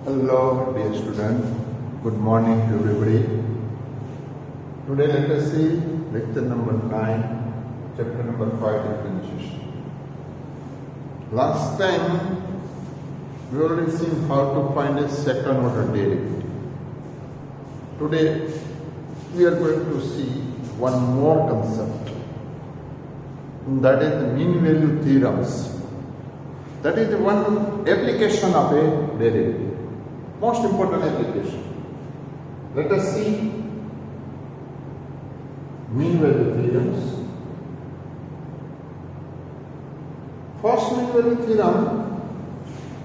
Hello dear student, good morning to everybody. Today let us see lecture number 9, chapter number 5, differentiation. Last time we already seen how to find a second order derivative. Today we are going to see one more concept, that is the mean value theorems. That is the one application of a derivative. Most important application. Let us see mean value theorems. First mean value theorem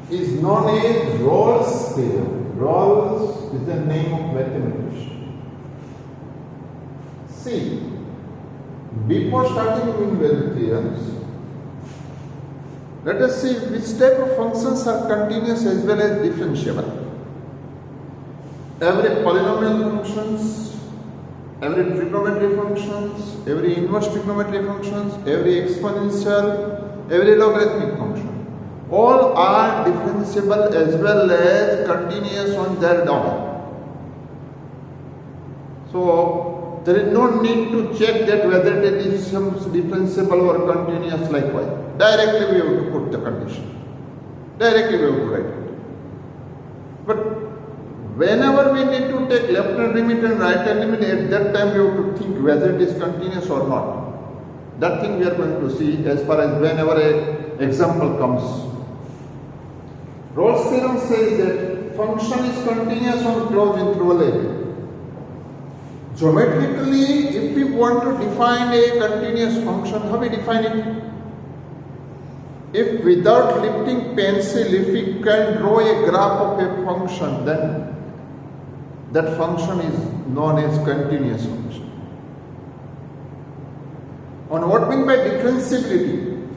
is known as Rolle's theorem. Rolle's is the name of mathematician. See, before starting mean value theorems, let us see which type of functions are continuous as well as differentiable. Every polynomial functions, every trigonometry functions, every inverse trigonometry functions, every exponential, every logarithmic function, all are differentiable as well as continuous on their domain. So there is no need to check that whether it is differentiable or continuous likewise. Directly we have to put the condition. Directly we have to write it. But whenever we need to take left hand limit and right hand limit, at that time we have to think whether it is continuous or not. That thing we are going to see as far as whenever an example comes. Rolle's theorem says that function is continuous on closed interval a. Geometrically, if we want to define a continuous function, how we define it? If without lifting pencil, if we can draw a graph of a function, then that function is known as continuous function. On what mean by differentiability?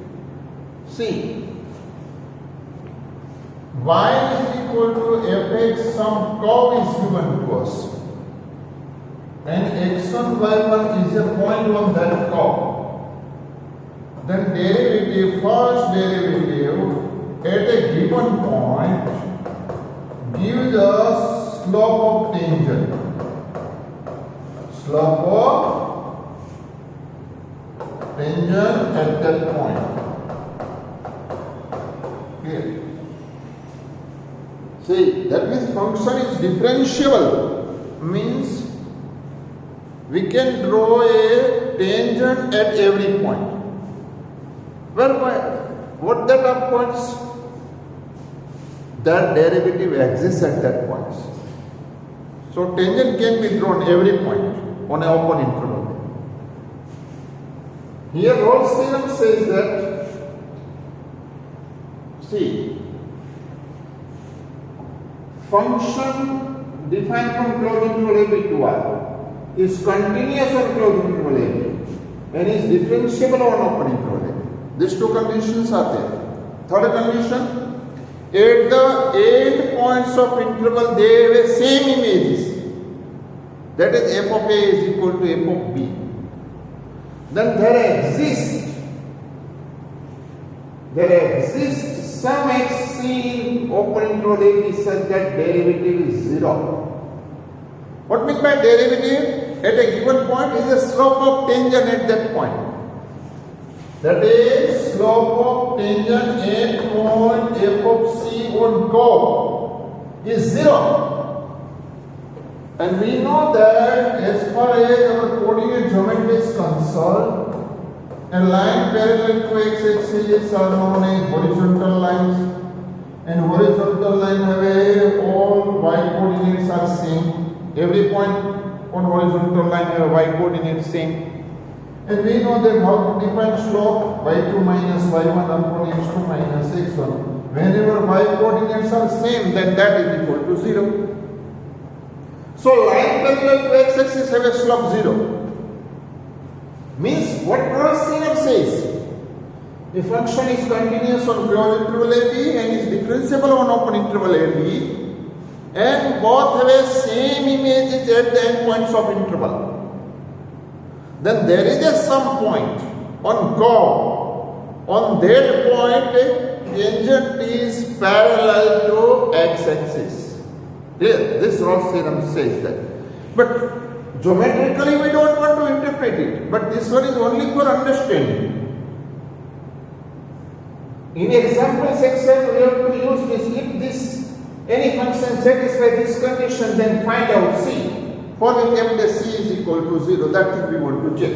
See, y is equal to fx, some curve is given to us, and x1, y1 is a point on that curve. Then derivative, first derivative at a given point gives us slope of tangent. Slope of tangent at that point. Here. See, that means function is differentiable. Means we can draw a tangent at every point. What that are points? That derivative exists at that point. So tangent can be drawn every point on an open interval. Here Rolle's theorem says that, see, function defined from closed interval a b to y is continuous on closed interval a b and is differentiable on open interval a b. These two conditions are there. Third condition, at the end points of interval they have the same images. That is f of a is equal to f of b. Then there exists some x in open interval a b such that derivative is 0. What means by derivative? At a given point is the slope of tangent at that point. That is slope of tangent at point f of c on curve is 0. And we know that as far as our coordinate geometry is concerned, a line parallel to x-axis are known as horizontal lines, and horizontal line have all y coordinates are same. Every point on horizontal line have y coordinates same. And we know that how to define slope y2 minus y1 upon x2 minus x1. Whenever y coordinates are same, then that is equal to 0. So line parallel to x-axis have a slope 0. Means what Rolle's theorem says, a function is continuous on closed interval a b and is differentiable on open interval a b, and both have a same images at the endpoints of interval. Then there is a some point on curve. On that point, tangent is parallel to x-axis. Clear? This Ross theorem says that. But geometrically we don't want to interpret it. But this one is only for understanding. In example section we have to use this. If this any function satisfies this condition, then find out C. For which f dash C is equal to 0. That thing we want to check.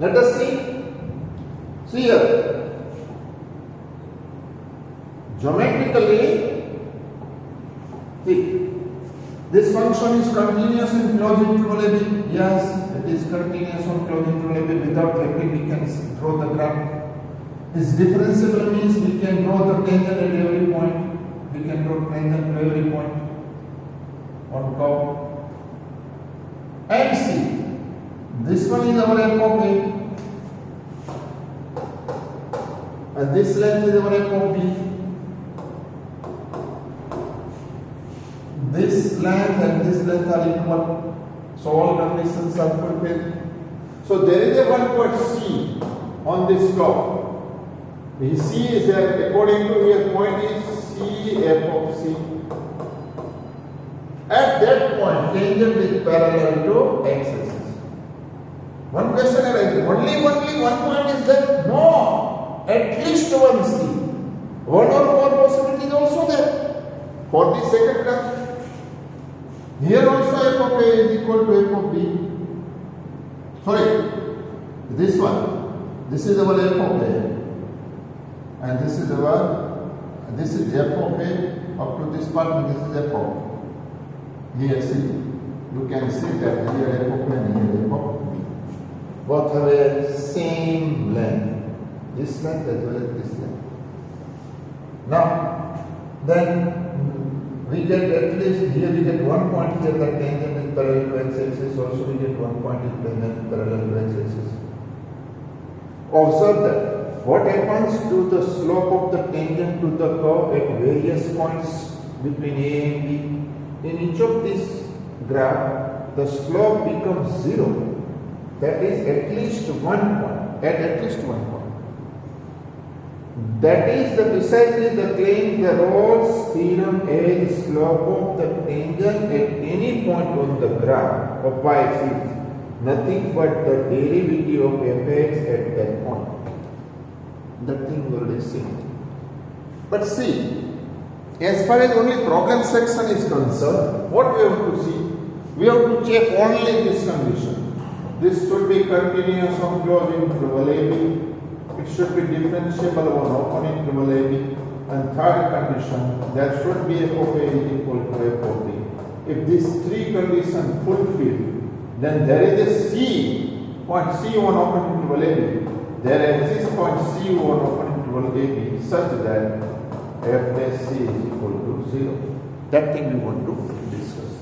Let us see. See here. Geometrically, see, this function is continuous in closed interval AB. Yes, it is continuous on closed interval AB. Without checking, we can draw the graph. This differentiable means we can draw the tangent at every point. We can draw tangent at every point on curve. And see, this one is our f of A. And this length is our f of B. This length and this length are equal. So all conditions are fulfilled. So there is a one point C on this top. The C is there, according to here point is C f of C. At that point, tangent is parallel to x-axis. One question arises, only one point is there? No, at least one C. One or more possibilities also there. For the second graph. Here also f of A is equal to f of B. Sorry, this one. This is our f of A. And this is f of A up to this part, and this is f of A. Here see, you can see that here f of A and here f of B. Both have a same length. This length as well as this length. Now, then we get at least here we get one point here that tangent is parallel to x-axis. Also we get one point is tangent parallel to x-axis. Observe that. What happens to the slope of the tangent to the curve at various points between A and B? In each of these graph, the slope becomes 0. That is at least one point. At least one point. That is precisely the claim the Rolle's theorem as slope of the tangent at any point on the graph of y is nothing but the derivative of fx at that point. That thing we already seen. But see, as far as only problem section is concerned, what we have to see? We have to check only this condition. This should be continuous on closed interval AB. It should be differentiable on open interval AB. And third condition, there should be f of A is equal to f of B. If these three conditions fulfilled, then there is a C, point C on open interval AB. There exists point C on open interval AB such that f dash C is equal to 0. That thing we want to discuss.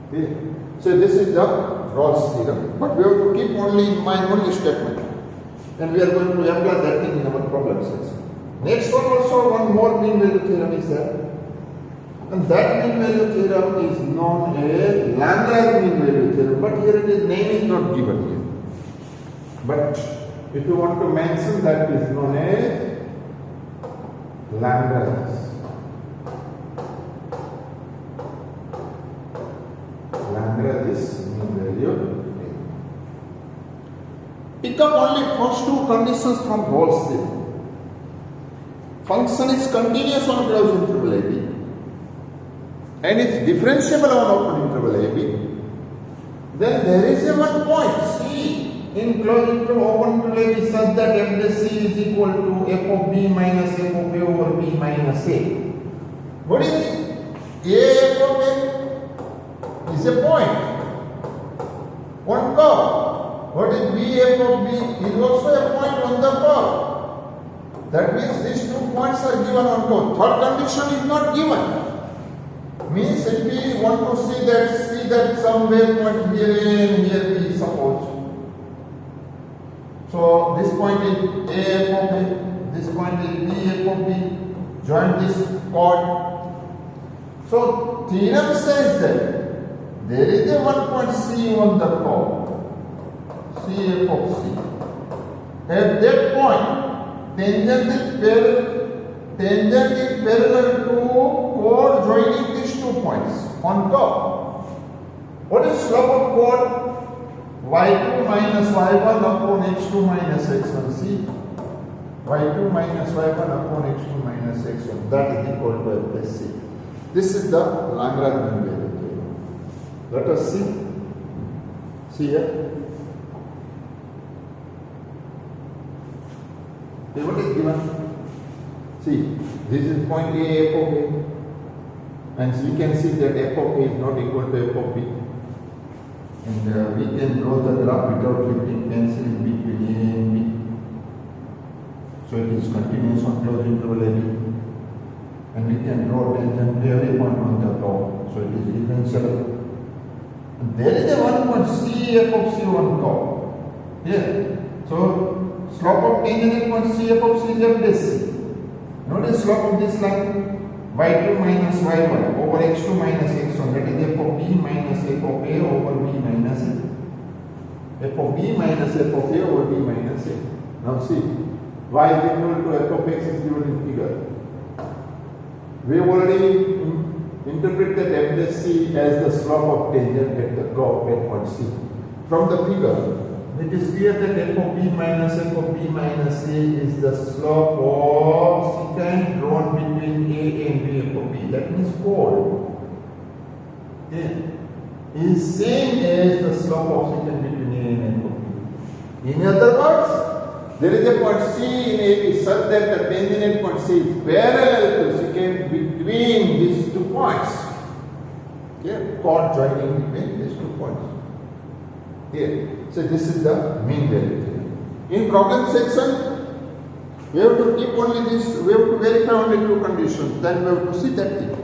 Okay. So this is the Rolle's theorem. But we have to keep only in mind only statement. And we are going to apply that thing in our problem section. Next one also, one more mean value theorem is there. And that mean value theorem is known as Lagrange mean value theorem. But here it is, name is not given here. But if you want to mention, that is known as Lagrange. Lagrange is mean value. Pick up only first two conditions from Rolle's theorem. Function is continuous on closed interval AB and is differentiable on open interval AB. Then there is a one point C in closed interval open interval AB such that f dash C is equal to f of B minus f of A over B minus A. What is it? A f of A is a point on curve. What is B f of B is also a point on the curve. That means these 2 points are given on curve. Third condition is not given. Means if we want to see that somewhere point here A and here B, suppose. So this point is A f of A, this point is B f of B. Join this chord. So theorem says that there is a one point C on the curve. C f of C. At that point, tangent is parallel tangent is parallel to chord joining these 2 points on top. What is slope of chord? y2 minus y1 upon x2 minus x1. See, y2 minus y1 upon x2 minus x1. That is equal to f plus c. This is the Lagrange mean value theorem. Let us see. See here. See what is given? See, this is point A, f of A. And we can see that f of A is not equal to f of B. And we can draw the graph without lifting pencil in between A and B. So it is continuous on closed interval AB. And we can draw tangent every point on the top. So it is differentiable. And there is a one point C f of C on top. Here. So slope of tangent at point C f of C is f plus C. Notice slope of this line y2 minus y1 over x2 minus x1, that is f of b minus f of a over b minus a. F of b minus f of a over b minus a. Now see, y is equal to f of x is given in figure. We have already interpreted f plus c as the slope of tangent at the top at point C. From the figure, it is clear that f of b minus f of b minus a is the slope of secant drawn between a and b f of b. That means chord is same as the slope of secant between a and f of b. In other words, there is a point C in AB such that the tangent at point C is parallel to secant between these 2 points. Here, chord joining between these 2 points. Here. So this is the mean value theorem. In problem section, we have to keep only this, we have to verify only 2 conditions, then we have to see that thing.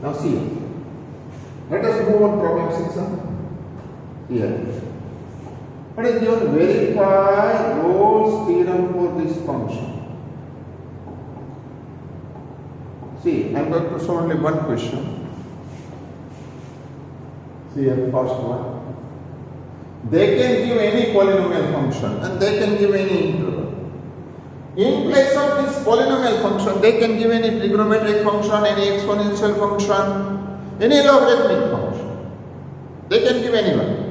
Now see, let us move on problem section. Here. What is given? Verify Rolle's theorem for this function. See, I am going to show only one question. See here, first one. They can give any polynomial function and they can give any interval. In place of this polynomial function, they can give any trigonometric function, any exponential function, any logarithmic function. They can give anyone.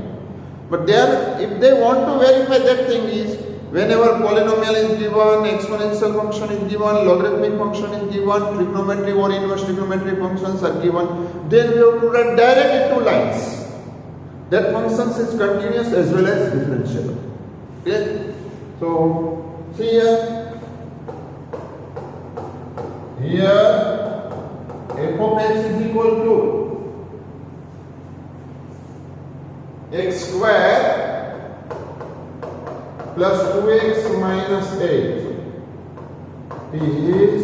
But there, if they want to verify that thing is, whenever polynomial is given, exponential function is given, logarithmic function is given, trigonometry or inverse trigonometry functions are given, then we have to write directly 2 lines. That function is continuous as well as differentiable. Okay? So, see here. Here, f of x is equal to x square plus 2x minus 8 is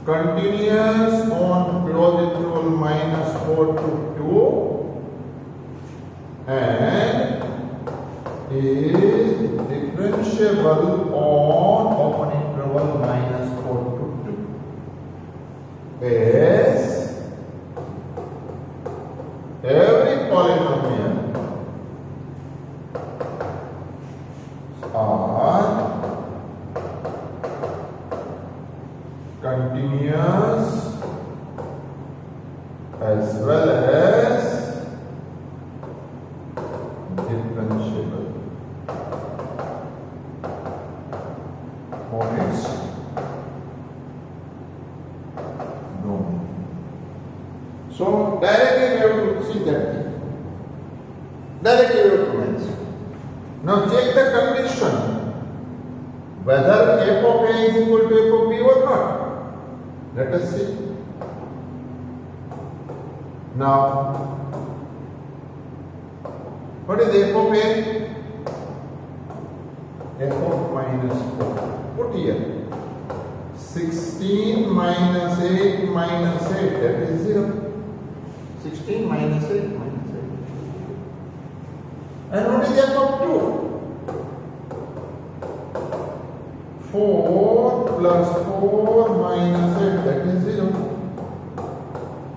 continuous on closed interval minus 4 to 2 and is differentiable on open interval minus 4 to 2. As every polynomial are continuous as well as differentiable on its domain. So directly we have to see that thing. Directly we have to mention. Now check the condition whether f of a is equal to f of b or not. Let us see. Now, what is f of a? F of minus 4. Put here. 16 minus 8 minus 8, that is 0. 16 minus 8 minus 8. And what is f of 2? 4 plus 4 minus 8, that is 0.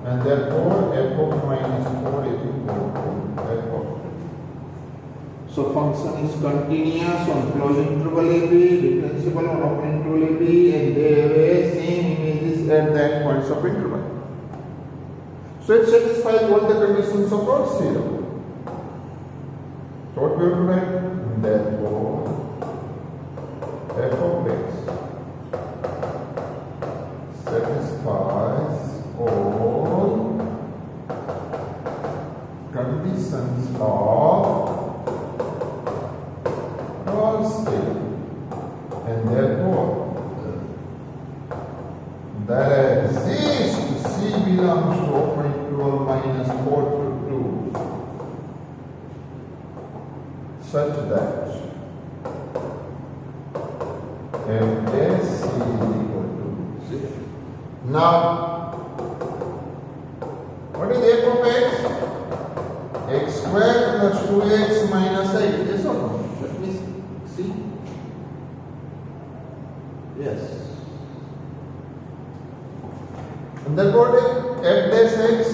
And therefore f of minus 4 is equal to f of 2. So function is continuous on closed interval AB, differentiable on open interval AB, and they have a same images at the endpoints of interval. So it satisfies all the conditions of Rolle's theorem. So what we have to write? Therefore, f of x satisfies all conditions of Rolle's theorem, and therefore that exists C belongs to open interval minus 4 to 2 such that f C is equal to 0. Now, what is f of x? X squared plus 2x minus 8. Yes or no? Let me see. Yes. And therefore, f dash x,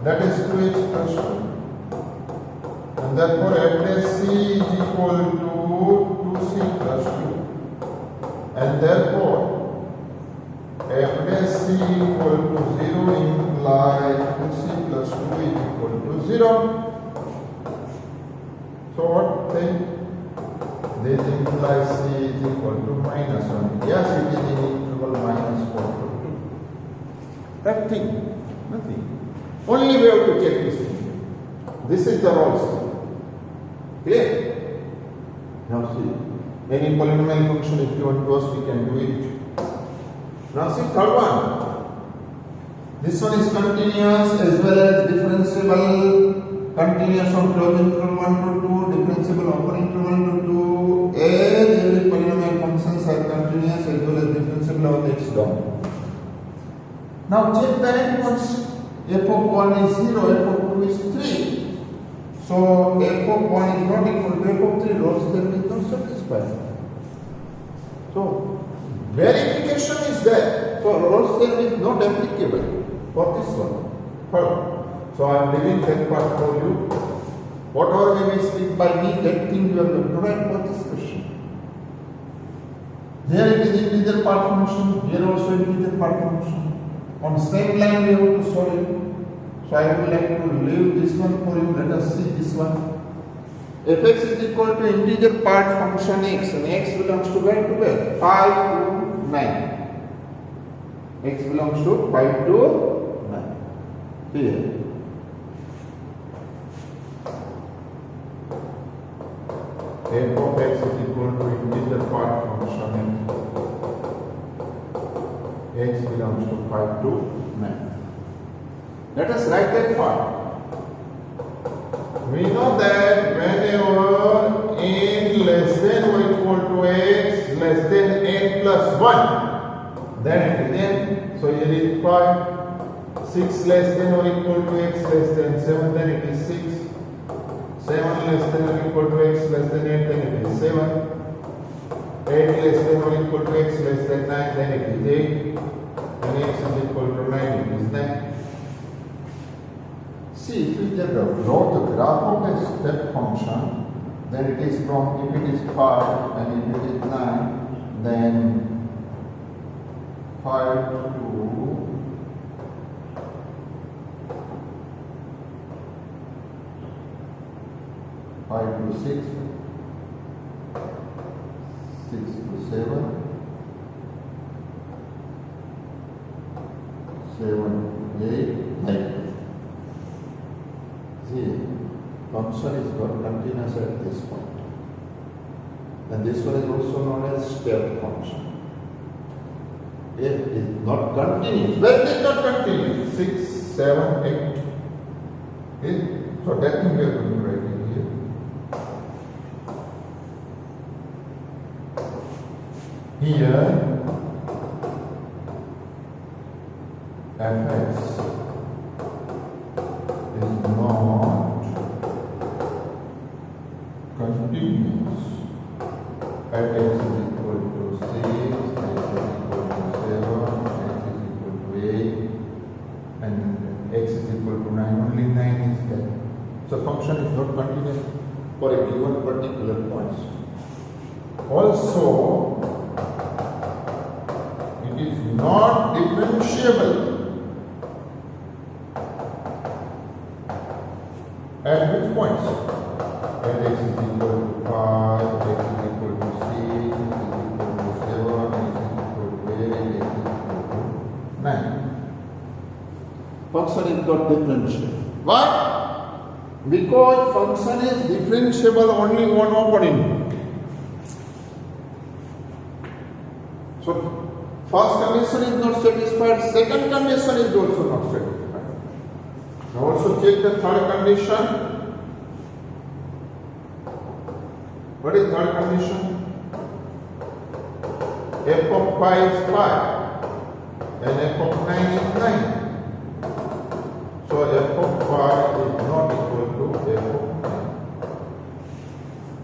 that is 2x plus 2. And therefore, f dash c is equal to 2c plus 2. And therefore, f dash c equal to 0 implies 2c plus 2 is equal to 0. So what then? This implies c is equal to minus 1. Yes, it is in interval minus 4 to 2. Nothing. Only we have to check this thing. This is the Rolle's theorem. Clear? Now see, any polynomial function if given to us, we can do it. Now see third one. This one is continuous as well as differentiable. Continuous on closed interval 1 to 2, differentiable open interval to 2. As every polynomial functions are continuous as well as differentiable on the x domain. Now check the endpoints. F of 1 is 0, f of 2 is 3. So f of 1 is not equal to f of 3. Rolle's theorem is not satisfied. So verification is there. So Rolle's theorem is not applicable for this one. Third. So I am leaving that part for you. Whatever may speak by me, that thing you are going to write for this question. Here it is integer part function, here also integer part function. On same line we have to solve it. So I would like to leave this one for you. Let us see this one. Fx is equal to integer part function x, and x belongs to where? 5 to 9. X belongs to 5 to 9. Here. F of x is equal to integer part function x belongs to 5 to 9. Let us write that part. We know that whenever n less than or equal to x less than n plus 1, then it is n. So here is 5. 6 less than or equal to x less than 7, then it is 6. 7 less than or equal to x less than 8, then it is 7. 8 less than or equal to x less than 9, then it is 8. And x is equal to 9, it is 9. See, if we just draw the graph of a step function, then it is from, if it is 5 and if it is 9, then 5 to 5 to 6, 6 to 7, 7, 8, 9. See, function is not continuous at this point. And this one is also known as step function. It is not continuous. Well, it is not continuous. 6, 7, 8. Okay? So that thing we are going to write in here. Here, fx is not continuous at x is equal to 6, x is equal to 7, x is equal to 8, and x is equal to 9. Only 9 is there. So function is not continuous for a given particular point. Also, it is not differentiable at which points? At x is equal to 5, x is equal to 6, x is equal to 7, x is equal to 8, x is equal to 9. Function is not differentiable. Why? Because function is differentiable only on opening. So, first condition is not satisfied, second condition is also not satisfied. Now also check the third condition. What is third condition? F of 5 is 5 and f of 9 is 9. So f of 5 is not equal to f of 9.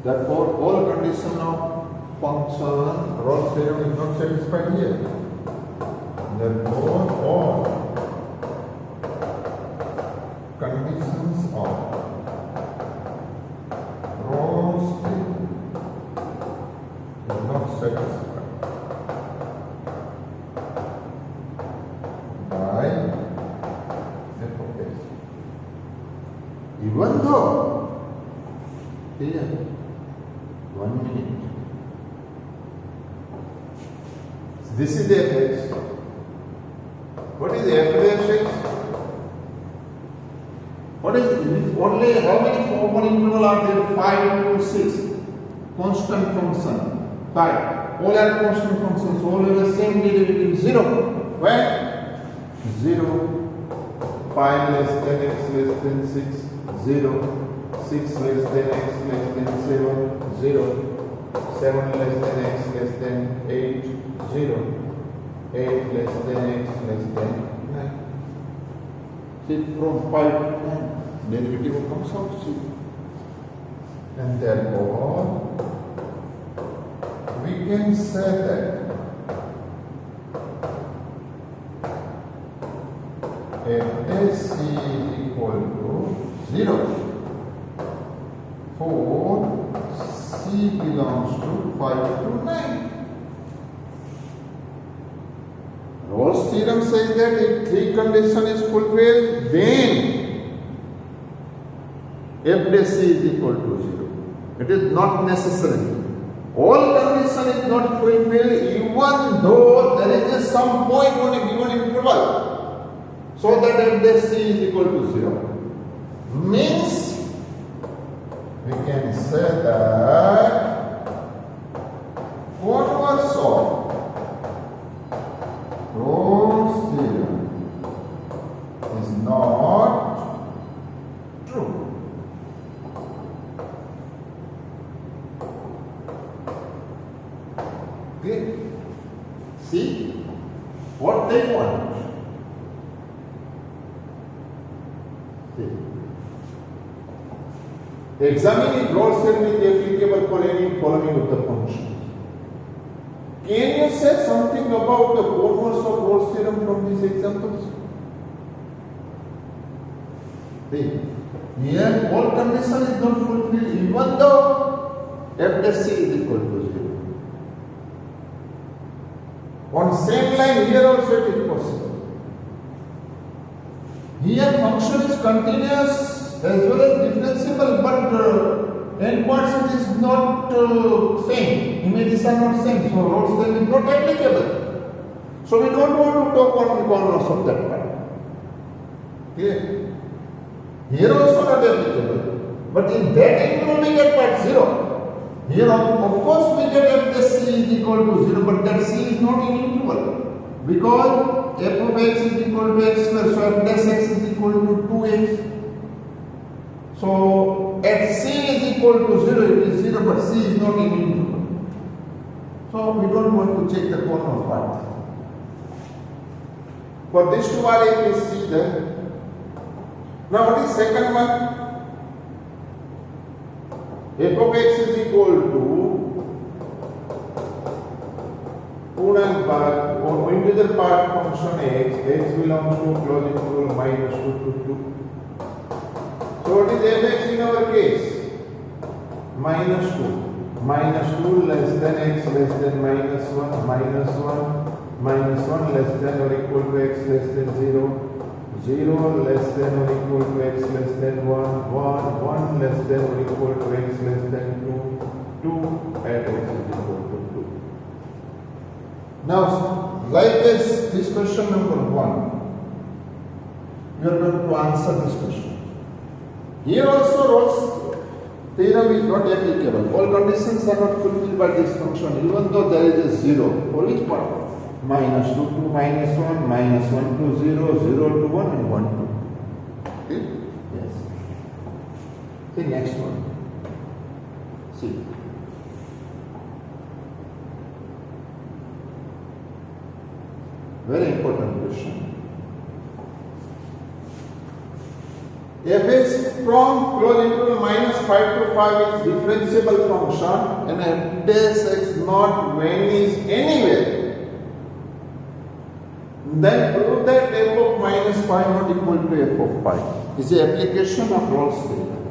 Therefore, all condition of function Rolle's theorem is not satisfied here. Therefore, all conditions of Rolle's theorem is not satisfied by f of x. Even though here 1 minute. This is the fx. What is the f dash x? What is it? Only how many open interval are there? 5 to 6. Constant function. 5. All are constant functions. All have the same derivative 0. Where? 0. 5 less than x less than 6. 0. 6 less than x less than 7. 0. 7 less than x less than 8. 0. 8 less than x less than 9. See, from 5 to 9, derivative comes out 0. And therefore, we can say that fc is equal to 0 for c belongs to 5 to 9. Rolle's theorem says that if three condition is fulfilled, then f dash c is equal to 0. It is not necessary. All condition is not fulfilled even though there is some point on a given interval, so that f dash c is equal to 0. Means we can say that converse of Rolle's theorem is not true. Okay? See what they want. See. Examine if Rolle's theorem is applicable for any following of the functions. Can you say something about the converse of Rolle's theorem from these examples? See, here all condition is not fulfilled even though f dash c is equal to 0. On same line here also it is possible. Here function is continuous as well as differentiable, but endpoints it is not same. Images are not same, so Rolle's theorem is not applicable. So we don't want to talk on the corners of that part. Clear? Here also not applicable, but in that interval we get part 0. Here of course we get f dash c is equal to 0, but that c is not in interval because f of x is equal to x square, so f dash x is equal to 2x. So at c is equal to 0, it is 0, but c is not in interval. So we don't want to check the corner part. For this two are it is c then. Now what is second one? F of x is equal to Poonam part or integer part function x belongs to closing rule minus 2 to 2. So So what is fx in our case? Minus 2. Minus 2 less than x less than minus 1. Minus 1. Minus 1 less than or equal to x less than 0. 0 less than or equal to x less than 1. 1 less than or equal to x less than 2. 2 at x is equal to 2. Now, like this question number 1, we are going to answer this question. Here also Rolle's theorem is not applicable. All conditions are not fulfilled by this function, even though there is a 0. For which part? Minus 2 to minus 1, minus 1 to 0, 0 to 1 and 1 to 2. Okay? Yes. The next one. See. Very important question. Fx from close interval minus 5 to 5 is differentiable function and f dash x not varies anywhere. Then prove that f of minus 5 not equal to f of 5 is the application of Rolle's theorem.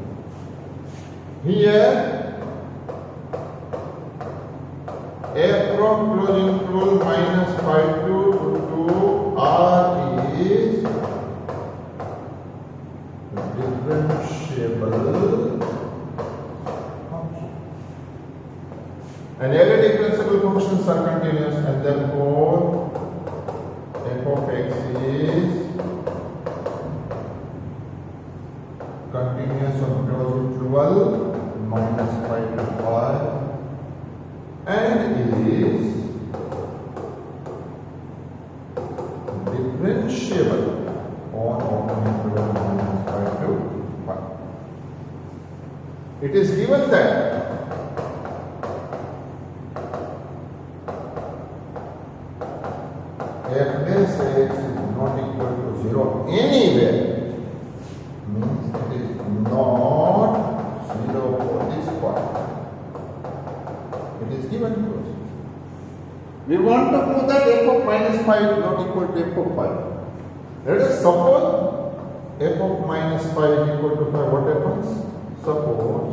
Here f from close interval minus 5 to r is differentiable function. And every differentiable functions are continuous and therefore f of x is continuous on closed interval minus 5 to 5 and is differentiable on open interval minus 5 to 5. It is given that f dash x is not equal to 0 anywhere, means it is not 0 for this part. It is given to us. We want to prove that f of minus 5 is not equal to f of 5. Let us suppose f of minus 5 is equal to 5. What happens? Suppose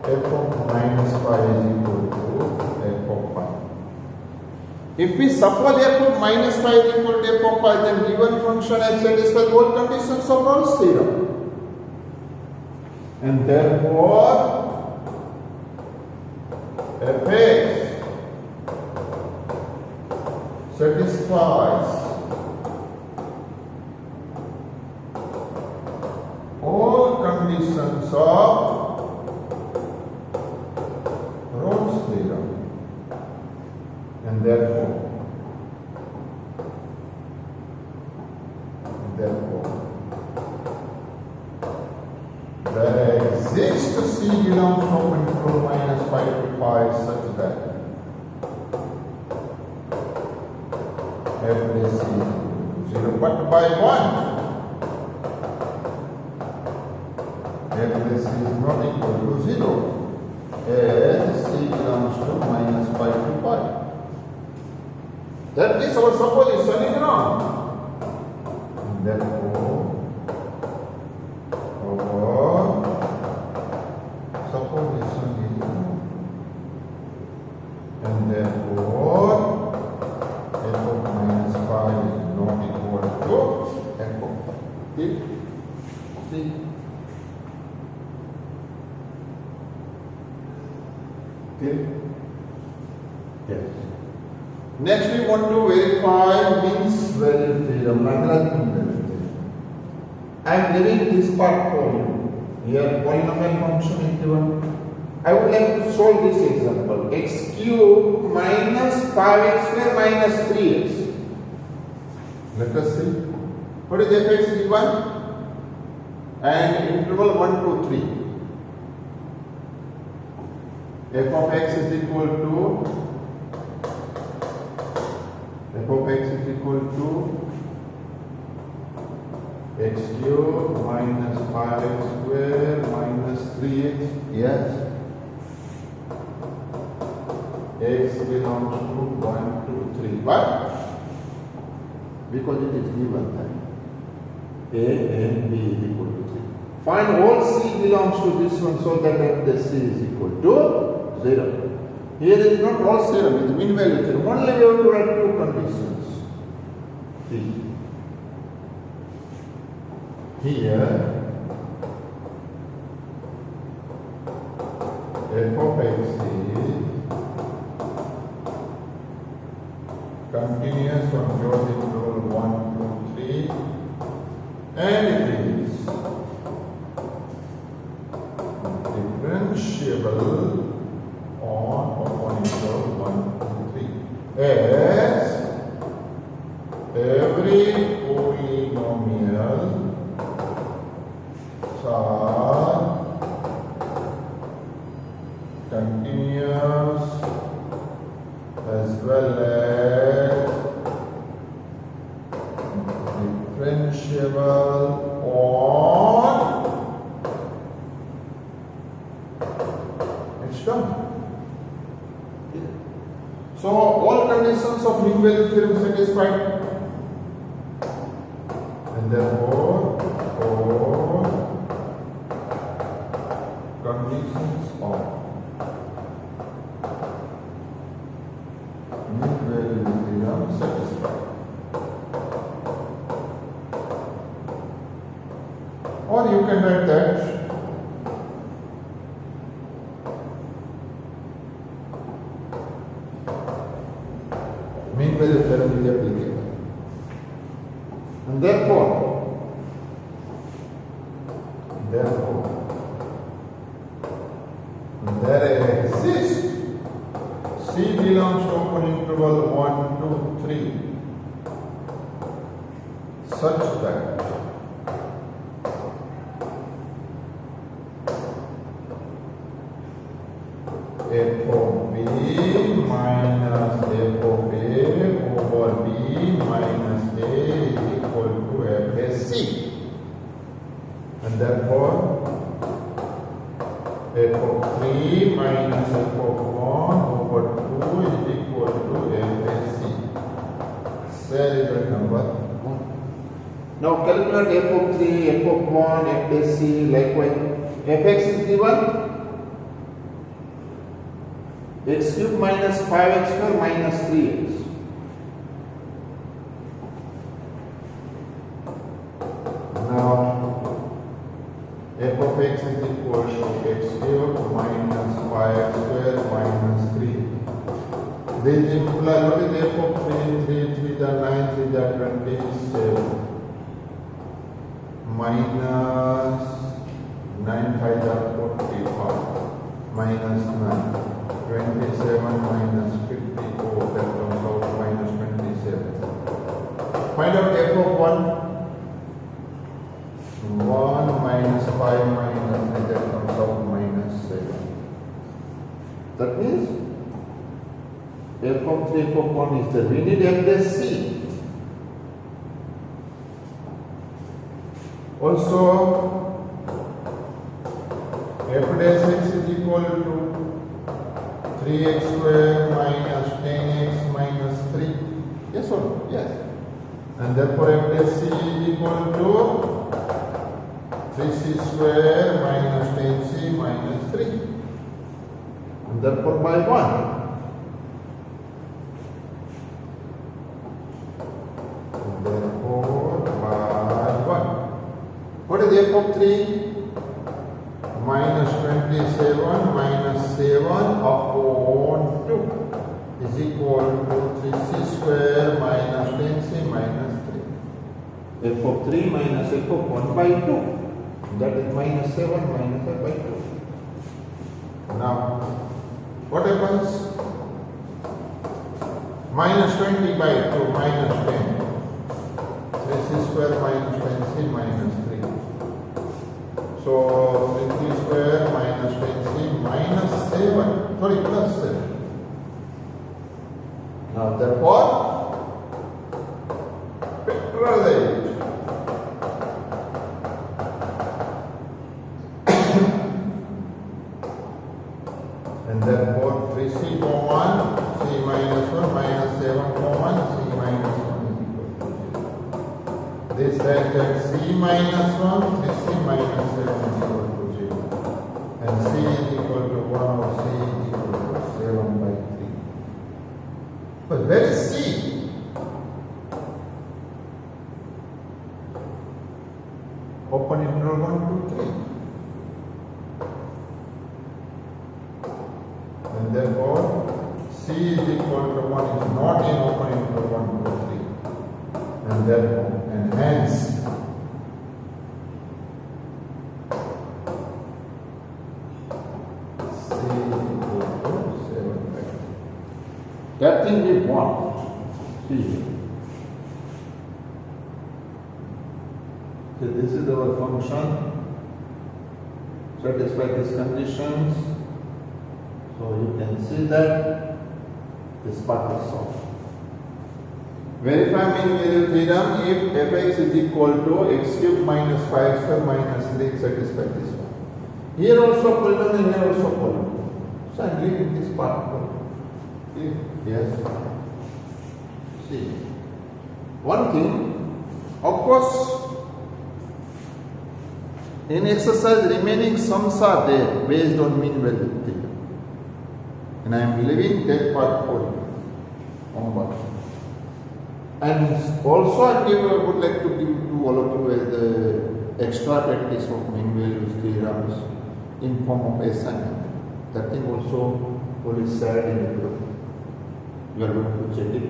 f of minus 5 is equal to f of 5. If we suppose f of minus 5 is equal to f of 5, then given function f satisfies all conditions of Rolle's theorem. And therefore, fx satisfies all conditions of Rolle's theorem. And therefore, there exists C belongs to open interval minus 5 to 5 such that f is 0, but by 1 f is not equal to 0 as C belongs to minus 5 to 5. That means our supposition is wrong. And therefore, our supposition is wrong. And therefore, f of minus 5 is not equal to f of 5. Okay? See? Okay? Yes. Next we want to verify means value theorem, Lagrange mean value theorem. I am giving this part for you. Here polynomial function is given. I would like to solve this example. X cube minus 5x square minus 3x. Let us see. What is fx given? And interval 1 to 3. F of x is equal to f of x is equal to x cube minus 5x square minus 3x. Yes. X belongs to 1, 2, 3. Why? Because it is given that. A and B is equal to 3. Find all C belongs to this one so that f dash C is equal to 0. Here is not Gauss theorem, it is mean value theorem. Only we have to write two conditions. See. Here f of x is continuous from closed interval 1 to 3 and it is differentiable on open interval 1 to 3 as every polynomial are continuous as well as differentiable on it's done. So all conditions of mean value theorem satisfied, and therefore all conditions of mean value theorem satisfied. Or you can write that mean value theorem is applicable. And therefore there exists C belongs to open interval 1 to 3 such that f of b minus f of a over b minus a is equal to f dash c, and therefore f of 3 minus f of 1 over 2 is equal to f dash c. Cell is the number 1. Now calculate f of 3, f of 1, f dash c. Likewise, fx is given x cube minus 5x square minus 3x. Now f of x is equal to x cube minus 5x square minus 3. This implies what is f of 3? 3 is 9, 3 is 27 minus 9 5 is 45 minus 9. 27 minus 54, that comes out minus 27. Find out f of 1. 1 minus 5 minus 3, that comes out minus 7. That means f of 3, f of 1 is there. We need f dash c. Also, f dash x is equal to 3x square minus 10x minus 3. Yes or no? Yes. And therefore f dash c is equal to 3c square minus 10c minus 3. And therefore by 1. And therefore by 1. What is f of 3? Minus 27 minus 7 upon 2 is equal to 3c square minus 10c minus 3. f of 3 minus f of 1 by 2. That is minus 7 minus f by 2. Now, what happens? Minus 20 by 2 minus 10. 3c square minus 10c minus 3. So 3c square minus 10c minus 7, sorry, plus 7. Now therefore, factorize and therefore 3c common, c minus 1 minus 7 common, c minus 1 is equal to 0. This that c minus 1 is c minus 7 is equal to 0. And c is equal to 1 or c is equal to 7 by 3. But where is c? Open interval 1, 2, 3. And therefore, c is equal to 1 is not in open interval 1, 2, 3. And therefore, and hence, c is equal to 7 by 3. That thing we want. See. So this is our function. Satisfy these conditions. So you can see that this part is solved. Verify mean value theorem if fx is equal to x cube minus 5 square minus 3 satisfy this one. Here also polynomial, here also polynomial. So I am leaving this part. Okay. Yes. See. One thing, of course, in exercise remaining sums are there based on mean value theorem. And I am leaving that part for you. Homework. And also I would like to give to all of you as the extra practice of mean values theorems in form of assignment. That thing also is shared in the group. You are going to check it.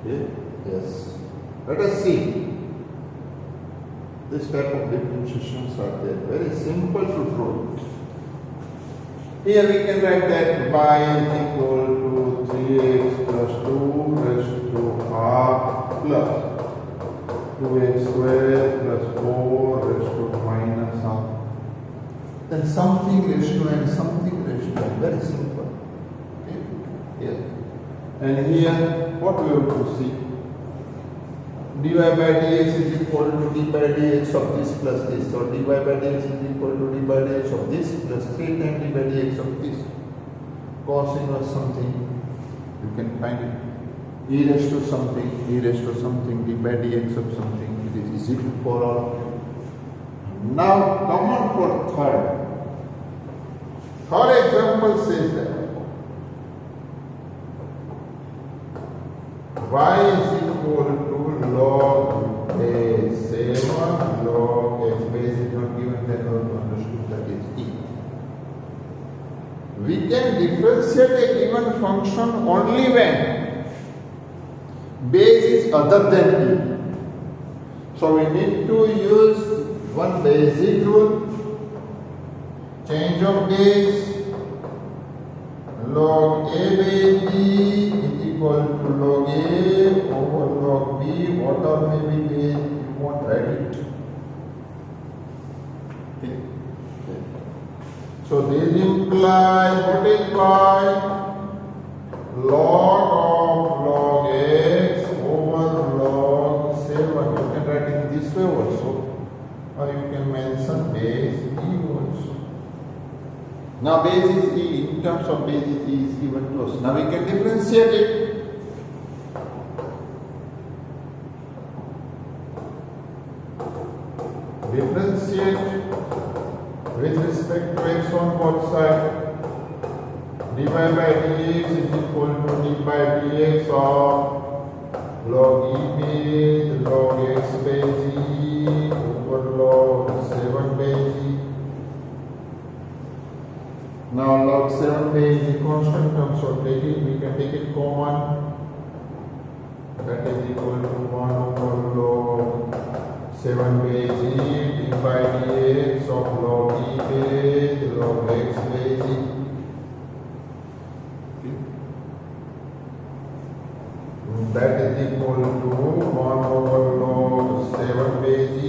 Okay? Yes. Let us see. This type of differentiations are there. Very simple to draw. Here we can write that y is equal to 3x plus 2 raised to half plus 2x square plus 4 raised to minus half. Then something raised to and something raised to. Very simple. Okay? Here. And here, what we have to see? dy by dx is equal to d by dx of this plus this. So dy by dx is equal to d by dx of this plus 3 times d by dx of this. Cos inverse something, you can find it. E raised to something, d by dx of something. It is easy for all of you. Now come on for third. Third example says that y is equal to log a7 log x base is not given, then we have to understood that is e. We can differentiate a given function only when base is other than e. So we need to use one basic rule, change of base, log a base b is equal to log a over log b, whatever may be base, you won't write it. Okay. So this implies what is y? Log of log x over log 7. You can write it this way also, or you can mention base e also. Now base is e, in terms of base is e is given to us. Now we can differentiate it. Differentiate with respect to x on both sides. dy by dx is equal to d by dx of log e base log x base e over log 7 base e. Now log 7 base is constant term, so take it, we can take it common. That is equal to 1 over log 7 base e d by dx of log e base log x base e. That is equal to 1 over log 7 base e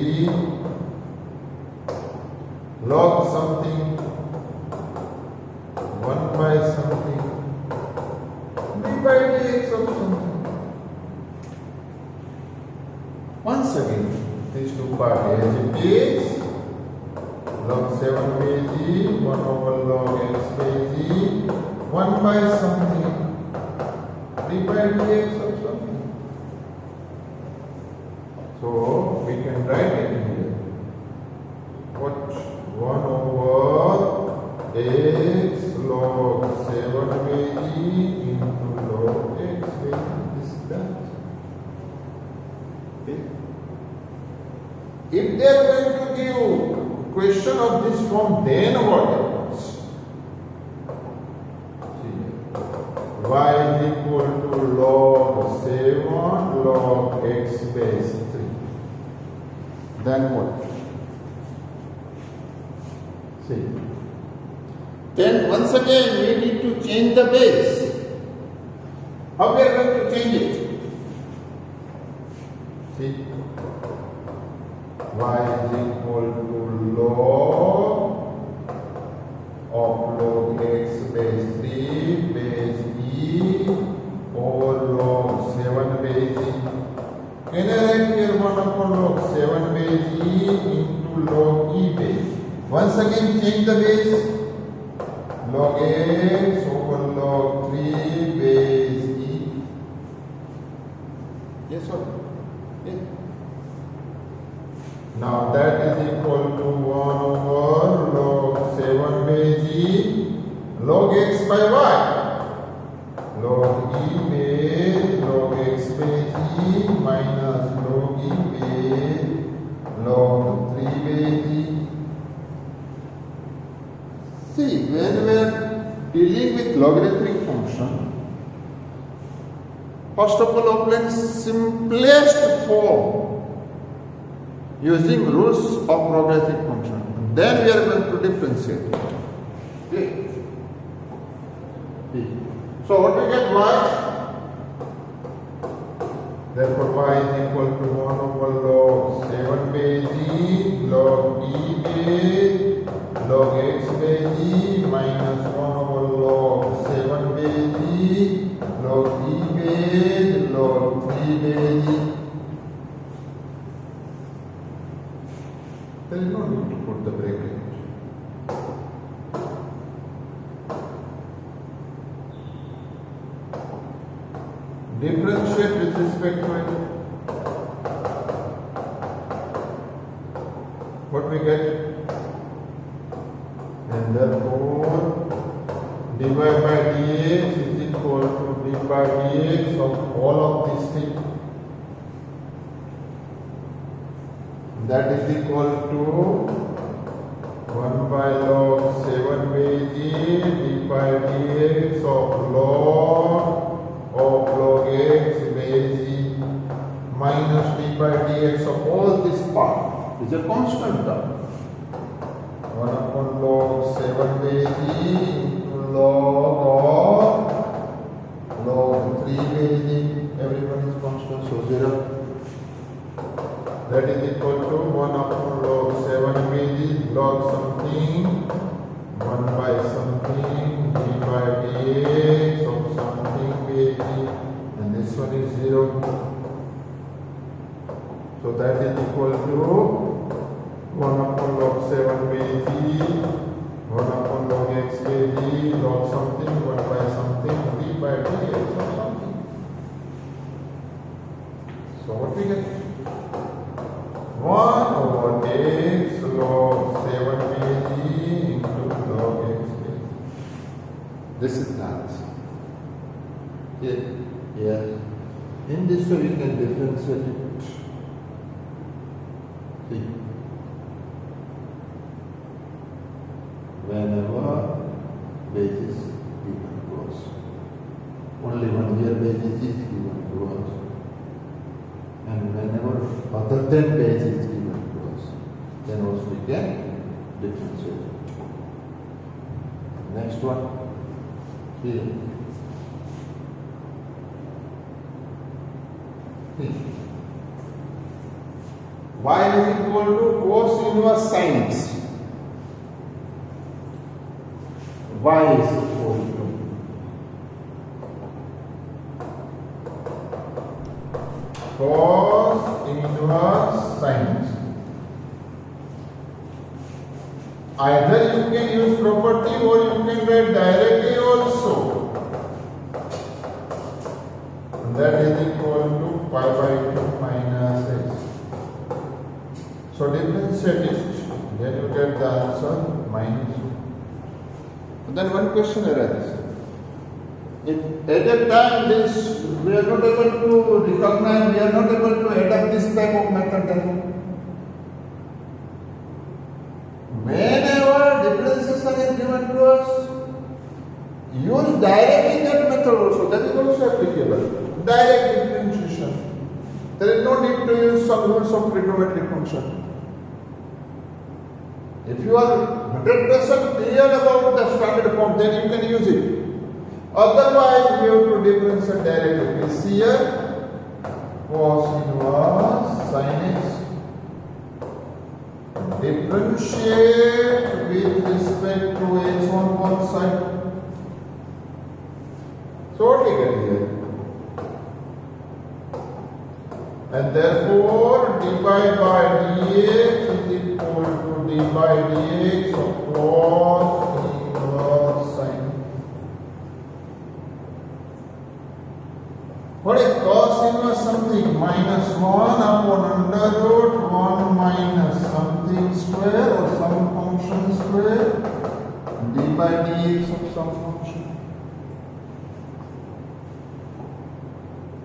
log something 1 by something d by dx of something. Once again, these two parts as it is log 7 base e 1 over log x base e 1 by something d by dx of something. So we can write If they are going to give question of this form, then what happens? See, y is equal to log 7 log x base 3. Then what? See. Then once again we need to change the base. How we are going to change it? See, y is equal to log of log x base 3 base e over log 7 base e. Can I write here 1 upon log 7 base e into log e base? Once again change the base. Log x over log 3 base e. Yes or no? Yes. Now that is equal to 1 over log 7 base e log x by y. Log e base log x base e minus log e base log 3 base e. See, when we are dealing with logarithmic function, first of all, applying simplest form using rules of logarithmic function. Then we are going to differentiate. Okay. So what we get y? Therefore y is equal to 1 over log 7 base e log e base log x base e minus 1 over log 7 base e log e base log 3 base e. There is no need to put the bracket. Differentiate with respect to it. What we get? And therefore dy by dx is equal to d by dx of all of these things. That is equal to 1 by log 7 base e d by dx of log x base e minus d by dx of all this part is a constant term. 1 upon log 7 base e into log 3 base e. Everyone is constant, so 0. That is equal to 1 upon log 7 base e log something 1 by something d by dx of something base e, and this one is 0. So that is equal to 1 upon log 7 base e, 1 upon log x base e, log something, 1 by something, d by dx of something. So what we get? 1 over x log 7 base e into log x base e. This is the answer. Yeah. In this way we can differentiate it. See. Whenever base is given to us. Only one here base is given to us. And whenever other than base is given to us, then also we can differentiate it. Next one. Here. Y is equal to cos inverse sines. Y is equal to cos inverse sines. Either you can use property or you can write directly also. And that is equal to pi by 2 minus x. So differentiate it, then you get the answer minus 2. Then one question arises. If at a time this we are not able to recognize, we are not able to adapt this type of method, then whenever differentiation is given to us, use directly that method also. That is also applicable. Direct differentiation. There is no need to use some rules of trigonometric function. If you are 100% clear about the standard form, then you can use it. Otherwise, you have to differentiate directly. This here, cos inverse sin x. Differentiate with respect to x on both sides. So what we get here? And therefore, dy by dx is equal to dy by dx of cos inverse sin. What is cos inverse something? Minus 1 upon under root 1 minus something square or some function square d by dx of some function.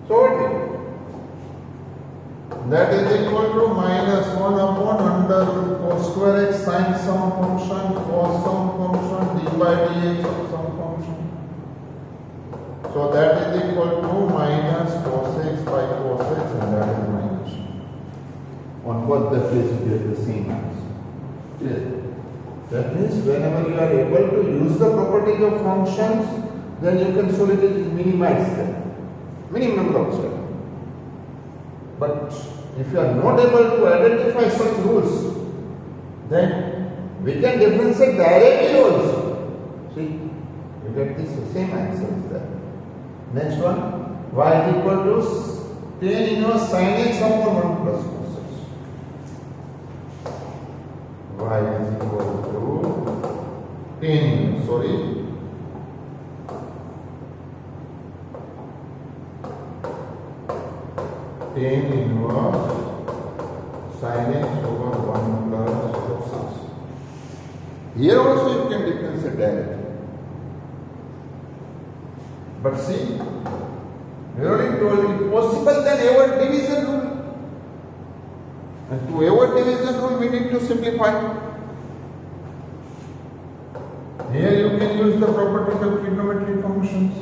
So what is it? That is equal to minus 1 upon under root cos square x sin some function cos some function d by dx of some function. So that is equal to minus cos x by cos x, and that is minus. On both the place we get the same answer. Yes. That means whenever you are able to use the properties of functions, then you can solely minimize them. Minimum number of steps. But if you are not able to identify such rules, then we can differentiate directly also. See, you get this same answer there. Next one, y is equal to tan inverse sin x upon 1 plus cos x. Y is equal to tan, sorry. Tan inverse sin x over 1 plus cos x. Here also you can differentiate directly. But see, we already told you possible then avoid division rule. And to avoid division rule, we need to simplify. Here you can use the properties of trigonometric functions.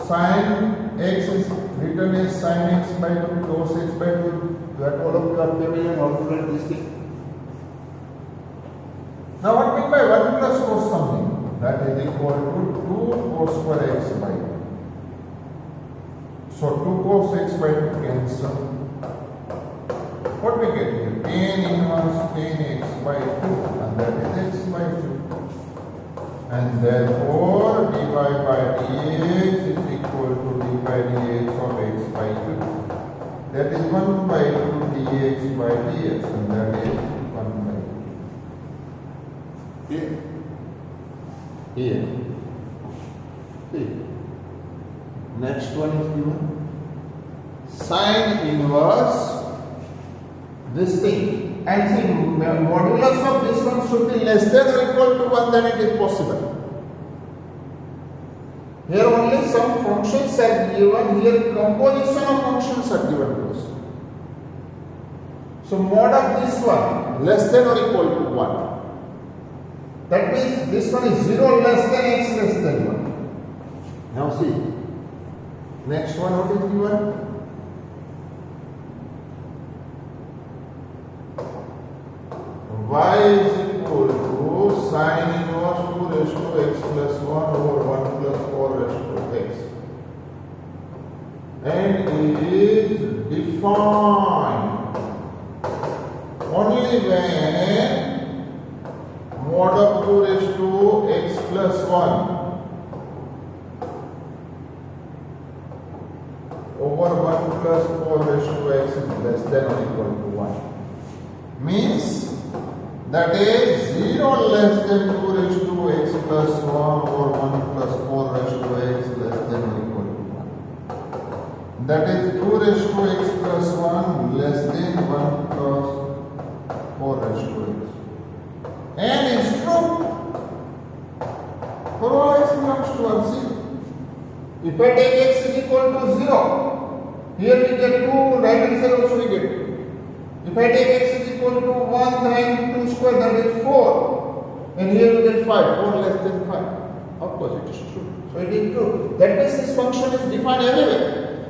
Sin x is written as sin x by 2 cos x by 2. That all of you are familiar and this thing. Now what mean by 1 plus cos something? That is equal to 2 cos square x by 2. So 2 cos x by 2 cancel. What we get here? Tan inverse tan x by 2, and that is x by 2. And therefore dy by dx is equal to dy by dx of x by 2. That is 1 by 2 dx by dx, and that is 1 by 2. Here. Here. See. Next one is given. Sin inverse this thing. And see, modulus of this one should be less than or equal to 1, then it is possible. Here only some functions are given, here composition of functions are given to us. So mod of this one less than or equal to 1. That means this one is 0 less than x less than 1. Now see, next one what is given? Y is equal to sin inverse 2 raised to x plus 1 over 1 plus 4 raised to x. And it is defined only when mod of 2 raised to x plus 1 over 1 plus 4 raised to x is less than or equal to 1. Means that is 0 less than 2 raised to x plus 1 over 1 plus 4 raised to x less than or equal to 1. That is 2 raised to x plus 1 less than 1 plus 4 raised to x. And is true for all x belongs to 1. See, if I take x is equal to 0, here we get 2, right hand side also we get 2. If I take x is equal equal to 1 then 2 square, that is 4. And here you get 5, 4 less than 5. Of course it is true. So it is true. That means this function is defined everywhere.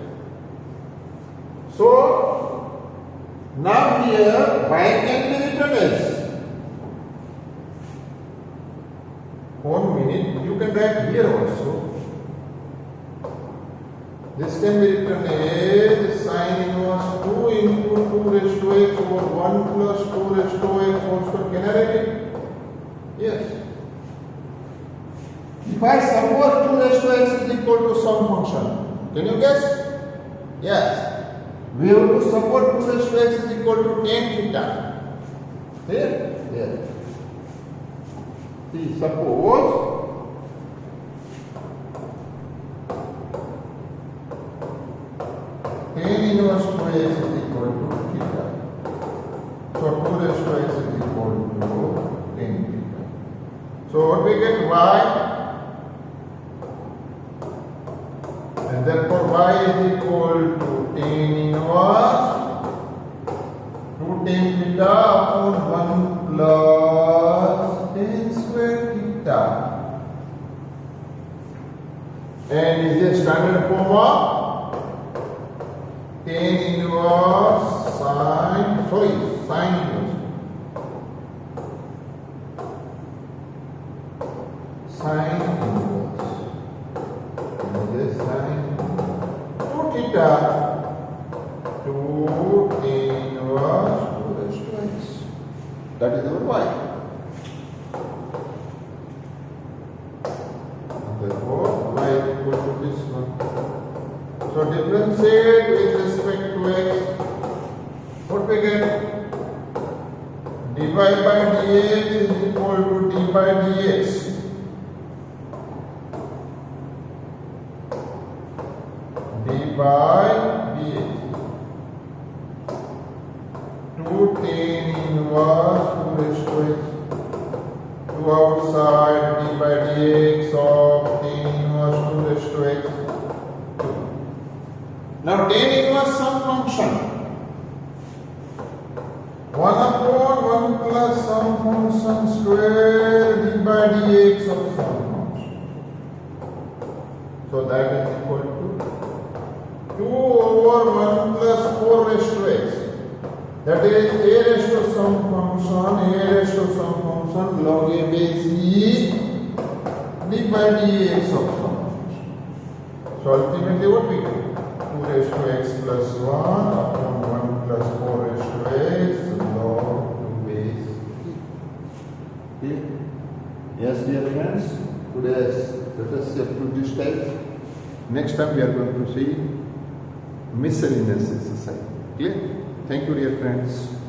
So now here y can be written as 1 minute. You can write here also. This can be written as sin inverse 2 into 2 raised to x over 1 plus 2 raised to x whole square. Can I write it? Yes. If I suppose 2 raised to x is equal to some function, can you guess? Yes. We have to suppose 2 raised to x is equal to tan theta. Here? Yes. See, suppose tan inverse 2x is equal to theta. So 2 raised to x is equal to tan theta. So what we get? Y. And therefore y is equal to tan inverse 2 tan theta upon 1 plus tan square theta. And is a standard form of tan inverse sin inverse. Sin inverse. And this sin 2 theta 2 tan inverse 2 raised to x. That is our y. Therefore, y is equal to this one. So differentiate with respect to x. What we get? dy by dx is equal to d by dx. d by dx. 2 tan inverse 2 raised to x. 2 outside d by dx of tan inverse 2 raised to x. Now tan inverse some function 1 upon 1 plus some function square d by dx of some function. So that is equal to 2 over 1 plus 4 raised to x. That is a raised to some function log a base e d by dx of some function. So ultimately what we get? 2 raised to x plus 1 upon 1 plus 4 raised to x log 2 base e. Yes, dear friends, today's let us see up to this time. Next time we are going to see miscellaneous exercise. Clear? Thank you, dear friends.